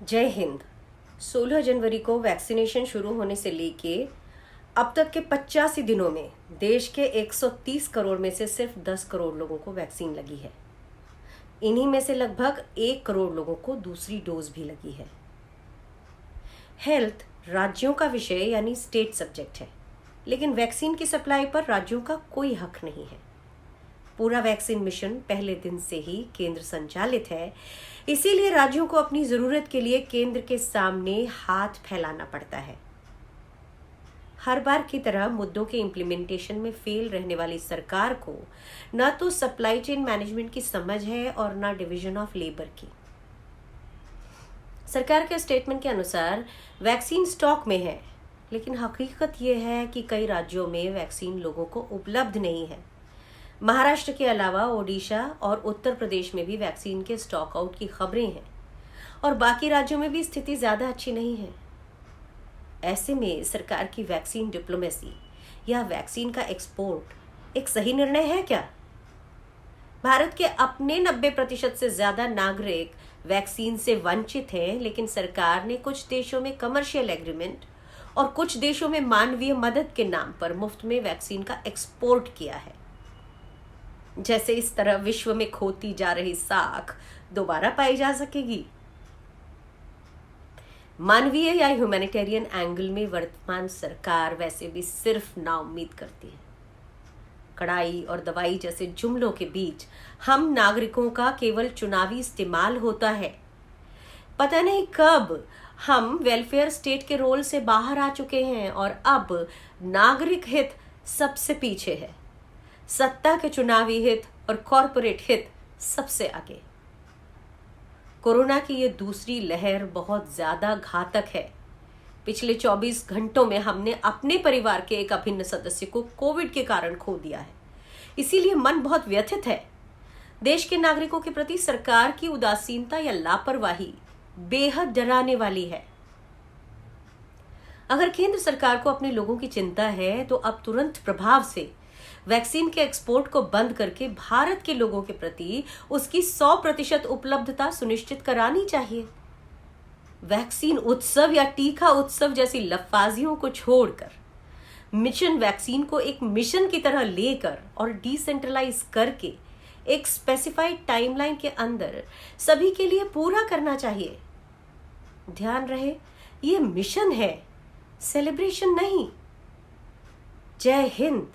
जय हिंद। 16 जनवरी को वैक्सीनेशन शुरू होने से लेके अब तक के 85 दिनों में देश के 130 करोड़ में से सिर्फ 10 करोड़ लोगों को वैक्सीन लगी है। इन्हीं में से लगभग 1 करोड़ लोगों को दूसरी डोज भी लगी है। हेल्थ राज्यों का विषय यानी स्टेट सब्जेक्ट है, लेकिन वैक्सीन की सप्लाई पर राज्यों का कोई हक नहीं है। पूरा वैक्सीन मिशन पहले दिन से ही केंद्र संचालित है, इसीलिए राज्यों को अपनी जरूरत के लिए केंद्र के सामने हाथ फैलाना पड़ता है। हर बार की तरह मुद्दों के इम्प्लीमेंटेशन में फेल रहने वाली सरकार को न तो सप्लाई चेन मैनेजमेंट की समझ है और न डिवीजन ऑफ लेबर की। सरकार के स्टेटमेंट के अनुसार वैक्सीन स्टॉक में है, लेकिन हकीकत यह है कि कई राज्यों में वैक्सीन लोगों को उपलब्ध नहीं है। महाराष्ट्र के अलावा ओडिशा और उत्तर प्रदेश में भी वैक्सीन के स्टॉक आउट की खबरें हैं और बाकी राज्यों में भी स्थिति ज्यादा अच्छी नहीं है। ऐसे में सरकार की वैक्सीन डिप्लोमेसी या वैक्सीन का एक्सपोर्ट एक सही निर्णय है क्या? भारत के अपने 90% से ज्यादा नागरिक वैक्सीन से वंचित हैं, लेकिन सरकार ने कुछ देशों में कमर्शियल एग्रीमेंट और कुछ देशों में मानवीय मदद के नाम पर मुफ्त में वैक्सीन का एक्सपोर्ट किया है। जैसे इस तरह विश्व में खोती जा रही साख दोबारा पाई जा सकेगी। मानवीय या ह्यूमैनिटेरियन एंगल में वर्तमान सरकार वैसे भी सिर्फ नाउम्मीद करती है। कड़ाई और दवाई जैसे जुमलों के बीच हम नागरिकों का केवल चुनावी इस्तेमाल होता है। पता नहीं कब हम वेलफेयर स्टेट के रोल से बाहर आ चुके हैं और अब नागरिक हित सबसे पीछे है। सत्ता के चुनावी हित और कॉरपोरेट हित सबसे आगे। कोरोना की ये दूसरी लहर बहुत ज्यादा घातक है। पिछले 24 घंटों में हमने अपने परिवार के एक अभिन्न सदस्य को कोविड के कारण खो दिया है, इसीलिए मन बहुत व्यथित है। देश के नागरिकों के प्रति सरकार की उदासीनता या लापरवाही बेहद डराने वाली है। अगर केंद्र सरकार को अपने लोगों की चिंता है तो अब तुरंत प्रभाव से वैक्सीन के एक्सपोर्ट को बंद करके भारत के लोगों के प्रति उसकी 100% उपलब्धता सुनिश्चित करानी चाहिए। वैक्सीन उत्सव या टीका उत्सव जैसी लफाजियों को छोड़कर मिशन वैक्सीन को एक मिशन की तरह लेकर और डिसेंट्रलाइज करके एक स्पेसिफाइड टाइमलाइन के अंदर सभी के लिए पूरा करना चाहिए। ध्यान रहे, ये मिशन है, सेलिब्रेशन नहीं। जय हिंद।